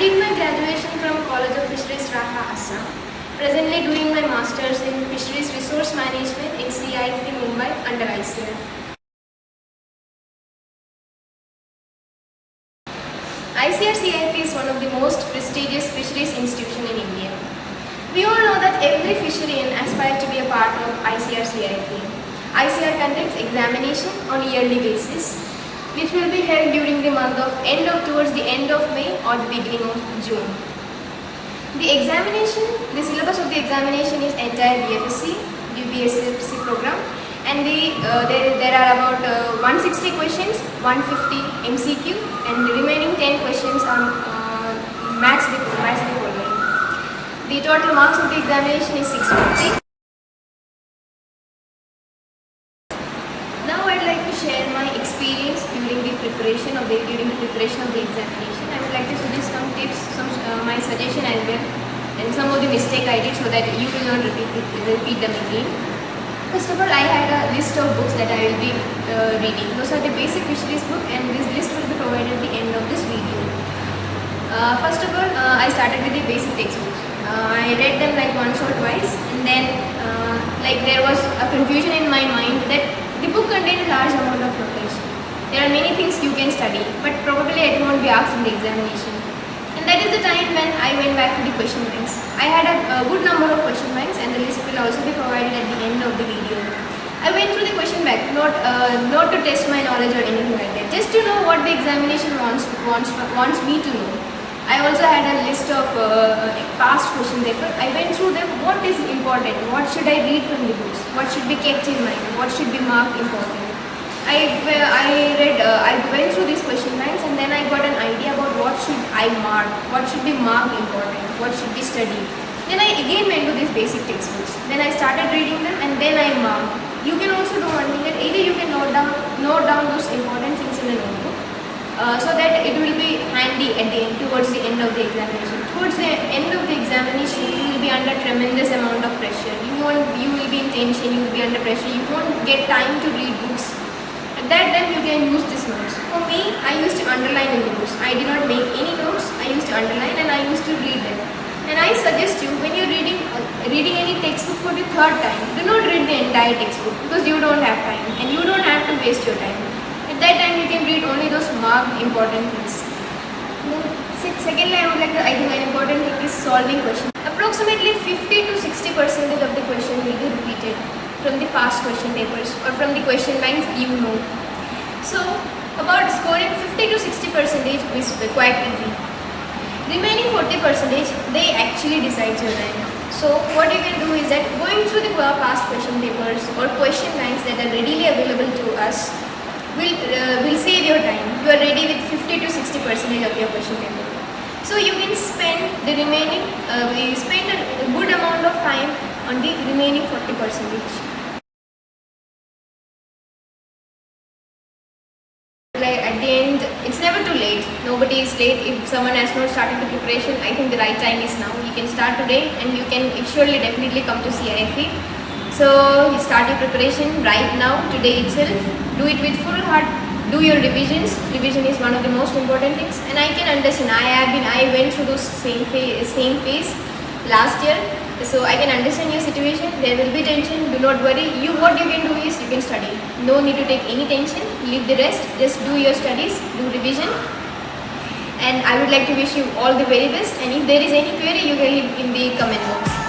did my graduation from College of Fisheries, Raha, Assam. Presently doing my Masters in Fisheries Resource Management in CIFT Mumbai under ICAR. ICAR CIFT is one of the most prestigious fisheries institution in India. We all know that every fisherman aspires to be a part of ICAR CIFT. ICAR conducts examination on a yearly basis, which will be held during the month of towards the end of May or the beginning of June. The syllabus of the examination is entire BFSC, BSc program, and there are about 160 questions, 150 MCQ, and the remaining 10 questions are maths the following. The total marks of the examination is 650. Now I'd like to share my experience during the preparation of the examination. I would like to suggest some tips, my suggestion as well, and some of the mistake I did so that you will not repeat them again. First of all, I had a list of books that I will be reading. Those are the basic fisheries book, and this list will be provided at the end of this video. First of all, I started with the basic textbooks. I read them like once or twice, and then there was a confusion in my mind that the book contained a large amount of knowledge. There are many things you can study, but probably it won't be asked in the examination. And that is the time when I went back to the question banks. I had a good number of question banks, and the list will also be provided at the end of the video. I went through the question bank, not to test my knowledge or anything like that, just to know what the examination wants me to know. I also had a list of past question paper. I went through them. What is important? What should I read from the books? What should be kept in mind? What should be marked important? I went through these question banks, and then I got an idea about what should I mark, what should be marked important, what should be studied. Then I again went to these basic textbooks. Then I started reading them, and then I marked. You can also do one thing, that either you can note down those important things in a notebook, so that it will be handy at the end, towards the end of the examination. Towards the end of the examination, you will be under tremendous amount of pressure. You will be in tension. You will be under pressure. You won't get time to read books. At that time, you can use these notes. For me, I used to underline in the books. I did not make any notes. I used to underline, and I used to read them. And I suggest you, when you're reading any textbook for the third time, do not read the entire textbook, because you don't have time and you don't have to waste your time. At that time, you can read only those marked important things. Secondly, I think an important thing is solving questions. Approximately 50 to 60% of the question will be repeated from the past question papers or from the question banks you know. So, about scoring 50 to 60% is quite easy. Remaining 40%, they actually decide your time. So, what you can do is that going through the past question papers or question banks that are readily available to us will save your time. You are ready with 50 to 60% of your question paper. So you can spend the remaining, spend a good amount of time on the remaining 40%. At the end, it's never too late. Nobody is late. If someone has not started the preparation, I think the right time is now. You can start today, and you can surely definitely come to CIFT. So you start your preparation right now, today itself. Do it with full heart. Do your revisions. Revision is one of the most important things, and I can understand. I went through those same phase last year, so I can understand your situation. There will be tension. Do not worry. What you can do is you can study. No need to take any tension. Leave the rest. Just do your studies. Do revision. And I would like to wish you all the very best. And if there is any query, you can leave in the comment box.